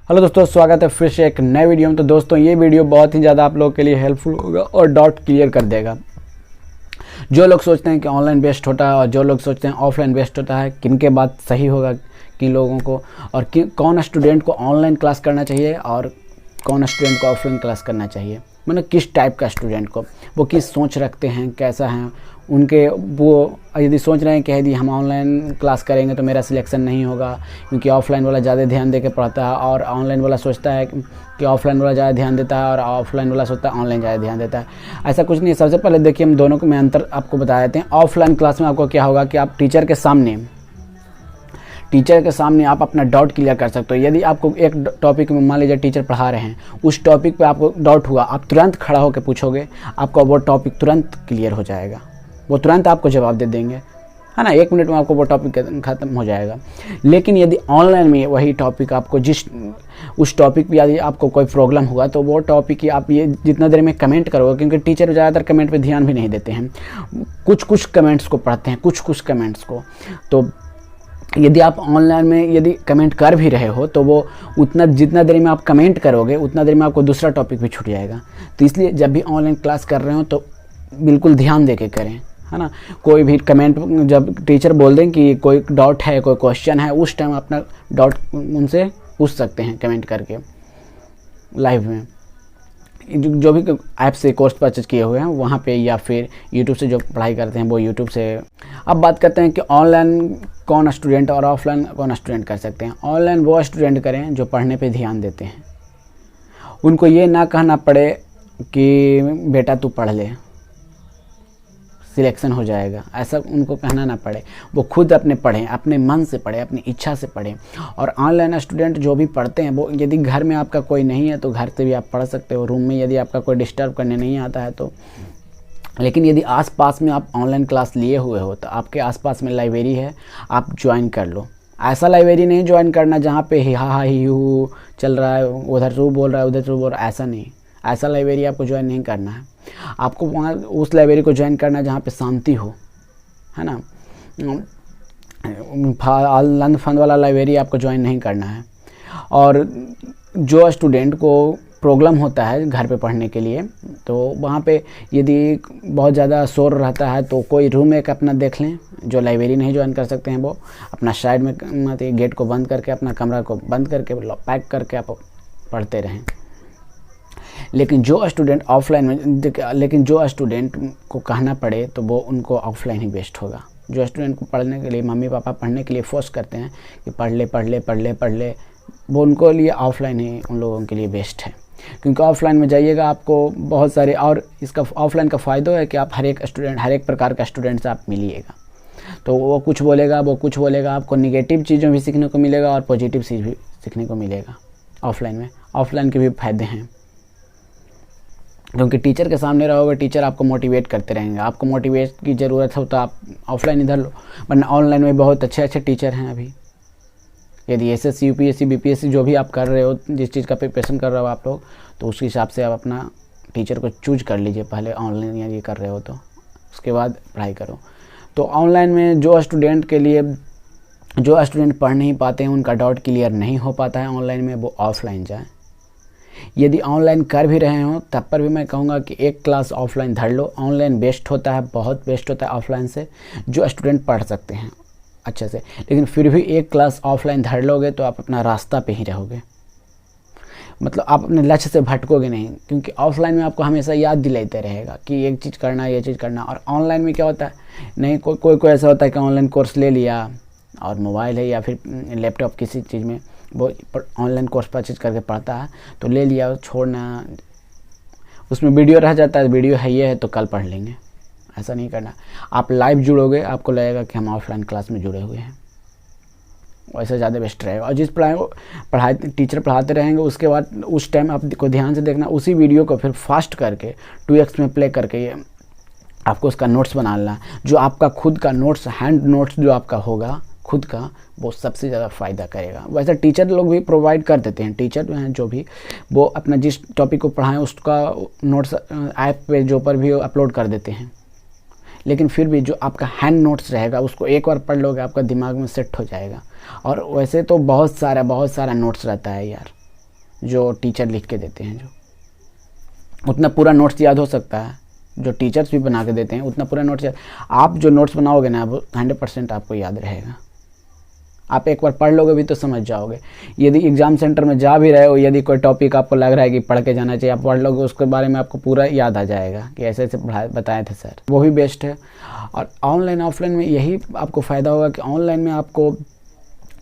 Hello दोस्तों, स्वागत है फिर से एक नए वीडियो में। तो दोस्तों ये वीडियो बहुत ही ज़्यादा आप लोगों के लिए हेल्पफुल होगा और डाउट क्लियर कर देगा। जो लोग सोचते हैं कि ऑनलाइन बेस्ट होता है और जो लोग सोचते हैं ऑफलाइन बेस्ट होता है, किन के बात सही होगा किन लोगों को, और कौन स्टूडेंट को ऑनलाइन क्लास करना चाहिए और कौन स्टूडेंट को ऑफलाइन क्लास करना चाहिए, मतलब किस टाइप का स्टूडेंट को, वो किस सोच रखते हैं, कैसा है उनके। वो यदि सोच रहे हैं कि यदि हम ऑनलाइन क्लास करेंगे तो मेरा सिलेक्शन नहीं होगा क्योंकि ऑफलाइन वाला ज़्यादा ध्यान दे के पढ़ता है, और ऑनलाइन वाला सोचता है कि ऑफलाइन वाला ज़्यादा ध्यान देता है और ऑफलाइन वाला सोचता है ऑनलाइन ज़्यादा ध्यान देता है। ऐसा कुछ नहीं है। सबसे पहले देखिए, हम दोनों को मैं अंतर आपको बता देते हैं। ऑफलाइन क्लास में आपको क्या होगा कि आप टीचर के सामने आप अपना डाउट क्लियर कर सकते हो। यदि आपको एक टॉपिक में मान लीजिए टीचर पढ़ा रहे हैं, उस टॉपिक पे आपको डाउट हुआ, आप तुरंत खड़ा होकर पूछोगे, आपका वो टॉपिक तुरंत क्लियर हो जाएगा, वो तुरंत आपको जवाब दे देंगे, है ना। 1 मिनट में आपको वो टॉपिक ख़त्म हो जाएगा। लेकिन यदि ऑनलाइन में वही टॉपिक आपको उस टॉपिक पे यदि आपको कोई प्रॉब्लम हुआ तो वो टॉपिक की आप ये जितना देर में कमेंट करोगे, क्योंकि टीचर ज़्यादातर कमेंट पे ध्यान भी नहीं देते हैं, कुछ कमेंट्स को पढ़ते हैं, कुछ कमेंट्स को। तो यदि आप ऑनलाइन में यदि कमेंट कर भी रहे हो तो वो जितना देर में आप कमेंट करोगे उतना देर में आपको दूसरा टॉपिक भी छूट जाएगा। तो इसलिए जब भी ऑनलाइन क्लास कर रहे हो तो बिल्कुल ध्यान दे के करें, है ना। कोई भी कमेंट जब टीचर बोल दें कि कोई डाउट है, कोई क्वेश्चन है, उस टाइम अपना डाउट उनसे पूछ सकते हैं कमेंट करके लाइव में। जो भी ऐप से कोर्स परचेज किए हुए हैं वहाँ पे, या फिर यूट्यूब से जो पढ़ाई करते हैं वो यूट्यूब से। अब बात करते हैं कि ऑनलाइन कौन स्टूडेंट और ऑफलाइन कौन स्टूडेंट कर सकते हैं। ऑनलाइन वो स्टूडेंट करें जो पढ़ने पे ध्यान देते हैं। उनको ये ना कहना पड़े कि बेटा तू पढ़ ले, सिलेक्शन हो जाएगा, ऐसा उनको कहना ना पड़े। वो खुद अपने पढ़ें, अपने मन से पढ़ें, अपनी इच्छा से पढ़ें। और ऑनलाइन स्टूडेंट जो भी पढ़ते हैं वो, यदि घर में आपका कोई नहीं है तो घर से भी आप पढ़ सकते हो, रूम में यदि आपका कोई डिस्टर्ब करने नहीं आता है तो। लेकिन यदि आसपास में आप ऑनलाइन क्लास लिए हुए हो तो आपके आसपास में लाइब्रेरी है, आप ज्वाइन कर लो। ऐसा लाइब्रेरी नहीं ज्वाइन करना जहाँ पे ही हू चल रहा है, उधर से बोल रहा है, उधर से बोल रहा है, ऐसा नहीं। ऐसा लाइब्रेरी आपको ज्वाइन नहीं करना है। आपको वहाँ उस लाइब्रेरी को ज्वाइन करना है जहाँ पे शांति हो, है ना। लंद फंद वाला लाइब्रेरी आपको ज्वाइन नहीं करना है। और जो स्टूडेंट को प्रॉब्लम होता है घर पे पढ़ने के लिए, तो वहाँ पे यदि बहुत ज़्यादा शोर रहता है तो कोई रूम एक अपना देख लें। जो लाइब्रेरी नहीं ज्वाइन कर सकते हैं वो अपना साइड में गेट को बंद करके, अपना कमरा को बंद करके, पैक करके आप पढ़ते रहें। लेकिन जो स्टूडेंट को कहना पड़े तो वो उनको ऑफलाइन ही बेस्ट होगा। जो स्टूडेंट को पढ़ने के लिए, मम्मी पापा पढ़ने के लिए फोर्स करते हैं कि पढ़ ले, वो उनको लिए ऑफलाइन ही उन लोगों के लिए बेस्ट है। क्योंकि ऑफलाइन में जाइएगा आपको बहुत सारे, और इसका ऑफलाइन का फ़ायदा है कि आप हर एक प्रकार का स्टूडेंट से आप मिलिएगा। तो वो कुछ बोलेगा, आपको निगेटिव चीज़ों भी सीखने को मिलेगा और पॉजिटिव चीज़ भी सीखने को मिलेगा ऑफलाइन में। ऑफलाइन के भी फायदे हैं, क्योंकि टीचर के सामने रहोगे, टीचर आपको मोटिवेट करते रहेंगे। आपको मोटिवेट की ज़रूरत हो तो आप ऑफलाइन इधर लो, वरना ऑनलाइन में बहुत अच्छे टीचर हैं अभी। यदि एसएससी, यूपीएससी, बीपीएससी जो भी आप कर रहे हो, जिस चीज़ का प्रिपरेशन कर रहे हो आप लोग, तो उस हिसाब से आप अपना टीचर को चूज कर लीजिए पहले। ऑनलाइन यदि कर रहे हो तो उसके बाद पढ़ाई करो। तो ऑनलाइन में जो स्टूडेंट पढ़ नहीं पाते हैं, उनका डाउट क्लियर नहीं हो पाता है ऑनलाइन में, वो ऑफलाइन जाए। यदि ऑनलाइन कर भी रहे हो तब पर भी मैं कहूँगा कि एक क्लास ऑफलाइन धर लो। ऑनलाइन बेस्ट होता है, बहुत बेस्ट होता है ऑफलाइन से, जो स्टूडेंट पढ़ सकते हैं अच्छे से। लेकिन फिर भी एक क्लास ऑफलाइन धर लोगे तो आप अपना रास्ता पे ही रहोगे, मतलब आप अपने लक्ष्य से भटकोगे नहीं। क्योंकि ऑफलाइन में आपको हमेशा याद दिलाते रहेगा कि ये चीज़ करना, ये चीज़ करना। और ऑनलाइन में क्या होता है, नहीं कोई ऐसा होता है कि ऑनलाइन कोर्स ले लिया और मोबाइल है या फिर लैपटॉप, किसी चीज़ में वो ऑनलाइन कोर्स परचेज करके पढ़ता है तो ले लिया, छोड़ना, उसमें वीडियो रह जाता है, वीडियो है ये है तो कल पढ़ लेंगे। ऐसा नहीं करना। आप लाइव जुड़ोगे, आपको लगेगा कि हम ऑफलाइन क्लास में जुड़े हुए हैं, वैसे ज़्यादा बेस्ट रहेगा। और जिस टीचर पढ़ाते रहेंगे उसके बाद उस टाइम आपको ध्यान से देखना, उसी वीडियो को फिर फास्ट करके 2x में प्ले करके आपको उसका नोट्स बनाना। जो आपका खुद का नोट्स, हैंड नोट्स जो आपका होगा खुद का, वो सबसे ज़्यादा फ़ायदा करेगा। वैसे टीचर लोग भी प्रोवाइड कर देते हैं, टीचर हैं जो भी, वो अपना जिस टॉपिक को पढ़ाएं उसका नोट्स ऐप पे जो पर भी अपलोड कर देते हैं। लेकिन फिर भी जो आपका हैंड नोट्स रहेगा उसको एक बार पढ़ लोगे, आपका दिमाग में सेट हो जाएगा। और वैसे तो बहुत सारा नोट्स रहता है यार, जो टीचर लिख के देते हैं, जो उतना पूरा नोट्स याद हो सकता है, जो टीचर्स भी बना के देते हैं उतना पूरा नोट्स याद, आप जो नोट्स बनाओगे ना वो 100% आपको याद रहेगा। आप एक बार पढ़ लोगे भी तो समझ जाओगे। यदि एग्जाम सेंटर में जा भी रहे हो, यदि कोई टॉपिक आपको लग रहा है कि पढ़ के जाना चाहिए, आप पढ़ लोगे उसके बारे में आपको पूरा याद आ जाएगा कि ऐसे ऐसे बताए थे सर, वो भी बेस्ट है। और ऑनलाइन ऑफलाइन में यही आपको फ़ायदा होगा कि ऑनलाइन में आपको,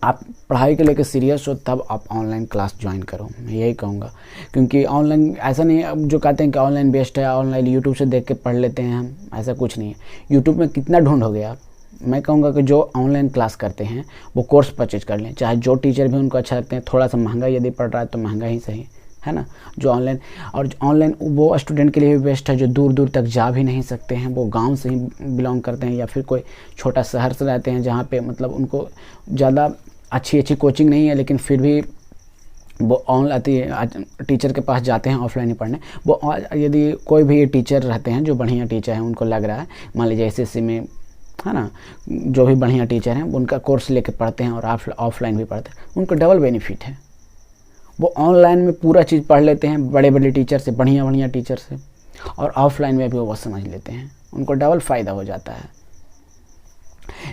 आप पढ़ाई के लेकर सीरियस हो तब आप ऑनलाइन क्लास ज्वाइन करो, मैं यही कहूँगा। क्योंकि ऑनलाइन ऐसा नहीं है जो कहते हैं कि ऑनलाइन बेस्ट है, ऑनलाइन यूट्यूब से देख के पढ़ लेते हैं हम, ऐसा कुछ नहीं है। यूट्यूब में कितना ढूंढोगे आप। मैं कहूँगा कि जो ऑनलाइन क्लास करते हैं वो कोर्स परचेज कर लें, चाहे जो टीचर भी उनको अच्छा लगते हैं, थोड़ा सा महंगा यदि पड़ रहा है तो महंगा ही सही है ना, जो ऑनलाइन। और ऑनलाइन वो स्टूडेंट के लिए भी बेस्ट है जो दूर दूर तक जा भी नहीं सकते हैं, वो गांव से ही बिलोंग करते हैं या फिर कोई छोटा शहर से रहते हैं जहाँ पे मतलब उनको ज़्यादा अच्छी कोचिंग नहीं है, लेकिन फिर भी वो ऑनलाइन टीचर के पास जाते हैं ऑफलाइन ही पढ़ने। वो यदि कोई भी टीचर रहते हैं जो बढ़िया टीचर हैं, उनको लग रहा है मान लीजिए SSC में है ना, जो भी बढ़िया टीचर हैं उनका कोर्स लेके पढ़ते हैं और ऑफलाइन भी पढ़ते हैं, उनको डबल बेनिफिट है। वो ऑनलाइन में पूरा चीज़ पढ़ लेते हैं बड़े बड़े टीचर से, बढ़िया टीचर से, और ऑफलाइन में भी वो समझ लेते हैं, उनको डबल फ़ायदा हो जाता है।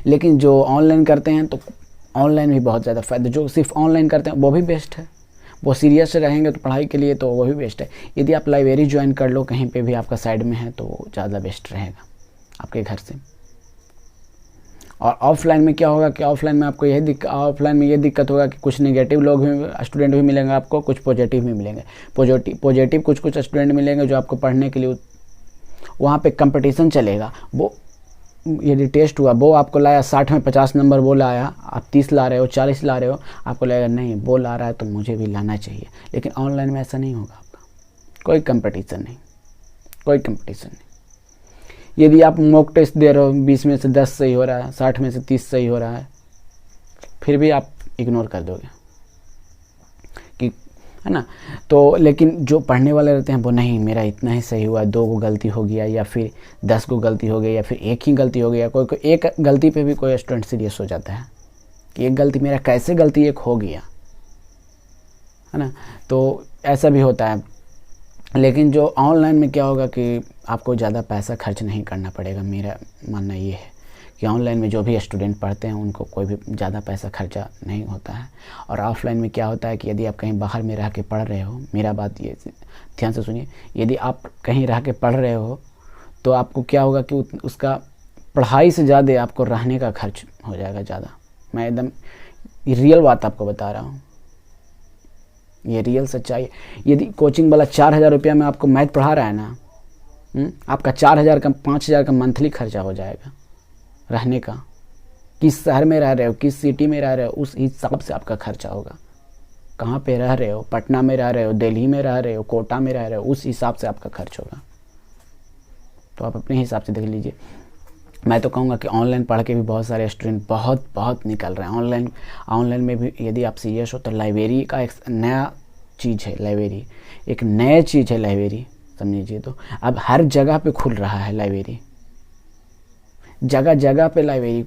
लेकिन जो ऑनलाइन करते हैं तो ऑनलाइन भी बहुत ज़्यादा फ़ायदा, जो सिर्फ ऑनलाइन करते हैं वो भी बेस्ट है, वो सीरियस रहेंगे तो पढ़ाई के लिए तो वो भी बेस्ट है। यदि आप लाइब्रेरी ज्वाइन कर लो कहीं पे भी आपका साइड में है तो ज़्यादा बेस्ट रहेगा आपके घर से। और ऑफलाइन में क्या होगा कि ऑफलाइन में आपको ऑफलाइन में ये दिक्कत होगा कि कुछ नेगेटिव लोग भी, स्टूडेंट भी मिलेंगे आपको, कुछ पॉजिटिव भी मिलेंगे। पॉजिटिव कुछ स्टूडेंट मिलेंगे जो आपको पढ़ने के लिए, वहाँ पे कंपटीशन चलेगा। वो यदि टेस्ट हुआ, वो आपको लाया 60 में 50 नंबर, वो लाया, आप 30 ला रहे हो, 40 ला रहे हो, आपको लगेगा नहीं वो ला रहा है तो मुझे भी लाना चाहिए। लेकिन ऑनलाइन में ऐसा नहीं होगा, आपका कोई कंपटीशन नहीं, कोई कंपटीशन नहीं। यदि आप मॉक टेस्ट दे रहे हो, 20 में से 10 सही हो रहा है, 60 में से 30 सही हो रहा है, फिर भी आप इग्नोर कर दोगे कि, है ना। तो लेकिन जो पढ़ने वाले रहते हैं वो नहीं, मेरा इतना ही सही हुआ, 2 को गलती हो गया या फिर 10 को गलती हो गई या फिर 1 ही गलती हो गया। कोई एक गलती पे भी कोई स्टूडेंट सीरियस हो जाता है कि एक गलती, मेरा कैसे गलती 1 हो गया, है ना। तो ऐसा भी होता है। लेकिन जो ऑनलाइन में क्या होगा कि आपको ज़्यादा पैसा खर्च नहीं करना पड़ेगा। मेरा मानना ये है कि ऑनलाइन में जो भी स्टूडेंट पढ़ते हैं उनको कोई भी ज़्यादा पैसा खर्चा नहीं होता है। और ऑफलाइन में क्या होता है कि यदि आप कहीं बाहर में रह के पढ़ रहे हो, मेरा बात ये ध्यान से सुनिए, यदि आप कहीं रह के पढ़ रहे हो तो आपको क्या होगा कि उसका पढ़ाई से ज़्यादा आपको रहने का खर्च हो जाएगा ज़्यादा। मैं एकदम रियल बात आपको बता रहा हूँ, ये रियल सच्चाई। यदि कोचिंग वाला 4000 रुपया में आपको मैथ पढ़ा रहा है ना, आपका 4000 का 5000 का मंथली खर्चा हो जाएगा रहने का। किस शहर में रह रहे हो, किस सिटी में रह रहे हो, उस हिसाब से आपका खर्चा होगा। कहाँ पे रह रहे हो, पटना में रह रहे हो, दिल्ली में रह रहे हो, कोटा में रह रहे हो, उस हिसाब से आपका खर्च होगा। तो आप अपने हिसाब से देख लीजिए। मैं तो कहूँगा कि ऑनलाइन पढ़ के भी बहुत सारे स्टूडेंट बहुत निकल रहे हैं। ऑनलाइन में भी यदि आप सीरियस हो तो लाइब्रेरी का एक नया चीज़ है, लाइब्रेरी एक नया चीज़ है, लाइब्रेरी समझिए। तो अब हर जगह पे खुल रहा है लाइब्रेरी, जगह जगह पे लाइब्रेरी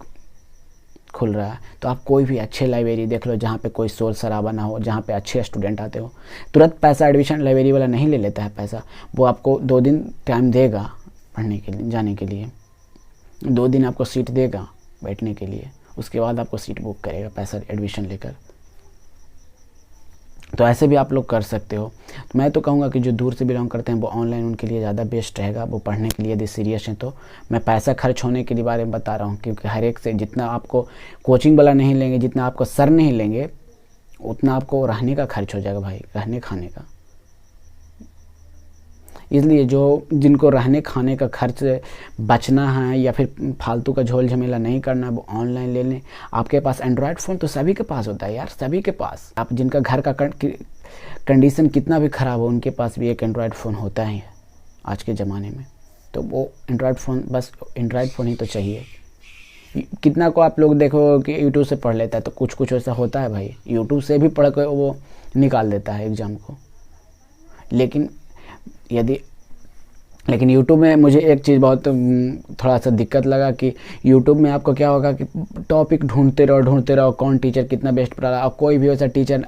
खुल रहा है। तो आप कोई भी अच्छे लाइब्रेरी देख लो जहाँ पे कोई शोर शराबा ना हो, जहाँ पे अच्छे स्टूडेंट आते हो। तुरंत पैसा एडमिशन लाइब्रेरी वाला नहीं ले लेता है पैसा, वो आपको 2 दिन टाइम देगा पढ़ने के लिए, जाने के लिए 2 दिन आपको सीट देगा बैठने के लिए, उसके बाद आपको सीट बुक करेगा पैसा एडमिशन लेकर। तो ऐसे भी आप लोग कर सकते हो। तो मैं तो कहूँगा कि जो दूर से बिलोंग करते हैं वो ऑनलाइन उनके लिए ज़्यादा बेस्ट रहेगा, वो पढ़ने के लिए यदि सीरियस हैं तो। मैं पैसा खर्च होने के लिए बारे में बता रहा हूँ, क्योंकि हर एक से जितना आपको कोचिंग वाला नहीं लेंगे, जितना आपको सर नहीं लेंगे, उतना आपको रहने का खर्च हो जाएगा भाई, रहने खाने का। इसलिए जिनको रहने खाने का खर्च बचना है या फिर फालतू का झोल झमेला नहीं करना, वो ऑनलाइन ले लें। आपके पास एंड्रॉयड फ़ोन तो सभी के पास होता है यार, सभी के पास। आप जिनका घर का कंडीशन कितना भी ख़राब हो, उनके पास भी एक एंड्रॉयड फ़ोन होता ही है आज के ज़माने में। तो वो एंड्रॉयड फ़ोन, बस एंड्रॉयड फ़ोन ही तो चाहिए। कितना को आप लोग देखो कि यूट्यूब से पढ़ लेता है, तो कुछ ऐसा होता है भाई, यूट्यूब से भी पढ़ कर वो निकाल देता है एग्ज़ाम को। लेकिन यदि लेकिन YouTube में मुझे एक चीज़ बहुत थोड़ा सा दिक्कत लगा कि YouTube में आपको क्या होगा कि टॉपिक ढूंढते रहो, कौन टीचर कितना बेस्ट पढ़ा रहा है। और कोई भी वैसा टीचर,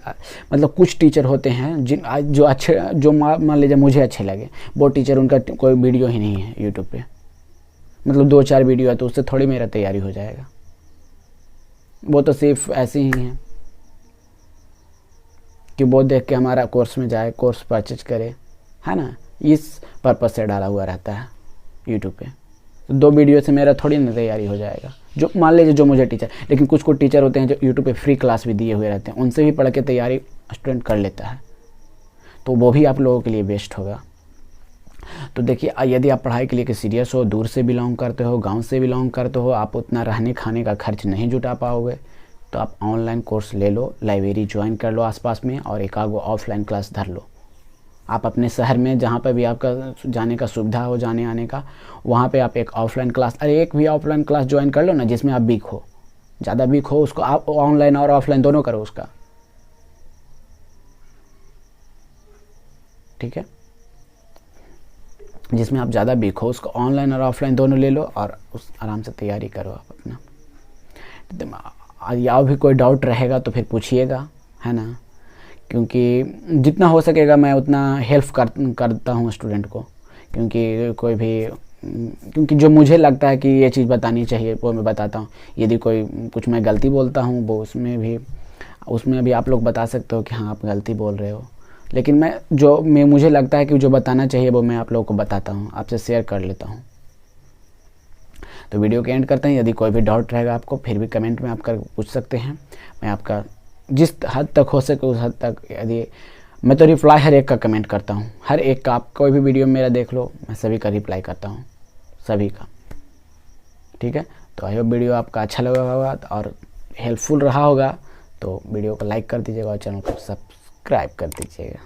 मतलब कुछ टीचर होते हैं जो अच्छे, जो मान लीजिए मुझे अच्छे लगे, वो टीचर उनका कोई वीडियो ही नहीं है YouTube पे, मतलब 2-4 वीडियो है, तो उससे थोड़ी मेरा तैयारी हो जाएगा। वो तो सिर्फ ऐसे ही हैं कि वो देख के हमारा कोर्स में जाए, कोर्स परचेज करे, है ना, इस पर्पज़ से डाला हुआ रहता है यूट्यूब पे। तो 2 वीडियो से मेरा थोड़ी ना तैयारी हो जाएगा। जो मान लीजिए जो मुझे टीचर, लेकिन कुछ टीचर होते हैं जो यूट्यूब पे फ्री क्लास भी दिए हुए रहते हैं, उनसे भी पढ़ के तैयारी स्टूडेंट कर लेता है, तो वो भी आप लोगों के लिए बेस्ट होगा। तो देखिए, यदि आप पढ़ाई के लिए सीरियस हो, दूर से बिलोंग करते हो, गांव से बिलोंग करते हो, आप उतना रहने खाने का खर्च नहीं जुटा पाओगे, तो आप ऑनलाइन कोर्स ले लो, लाइब्रेरी ज्वाइन कर लो आसपास में, और एक आध ऑफलाइन क्लास धर लो। आप अपने शहर में जहाँ पर भी आपका जाने का सुविधा हो, जाने आने का, वहाँ पे आप एक ऑफलाइन क्लास, एक भी ऑफलाइन क्लास ज्वाइन कर लो ना, जिसमें आप वीक हो, ज़्यादा वीक हो, उसको आप ऑनलाइन और ऑफलाइन दोनों करो उसका, ठीक है। जिसमें आप ज़्यादा वीक हो उसको ऑनलाइन और ऑफलाइन दोनों ले लो, और उस आराम से तैयारी करो आप अपना। या भी कोई डाउट रहेगा तो फिर पूछिएगा, है ना, क्योंकि जितना हो सकेगा मैं उतना हेल्प करता हूँ स्टूडेंट को, क्योंकि जो मुझे लगता है कि ये चीज़ बतानी चाहिए वो मैं बताता हूँ। यदि कोई कुछ मैं गलती बोलता हूँ वो उसमें भी आप लोग बता सकते हो कि हाँ आप गलती बोल रहे हो, लेकिन मुझे लगता है कि जो बताना चाहिए वो मैं आप लोगों को बताता हूँ, आपसे शेयर कर लेता हूँ। तो वीडियो के एंड करते हैं। यदि कोई भी डाउट रहेगा आपको, फिर भी कमेंट में आप कर पूछ सकते हैं। मैं आपका जिस हद तक हो सके उस हद तक, यदि मैं तो रिप्लाई हर एक का कमेंट करता हूँ, हर एक का। आप कोई भी वीडियो मेरा देख लो, मैं सभी का रिप्लाई करता हूँ, सभी का, ठीक है। तो आई होप वीडियो आपका अच्छा लगा होगा और हेल्पफुल रहा होगा, तो वीडियो को लाइक कर दीजिएगा और चैनल को सब्सक्राइब कर दीजिएगा।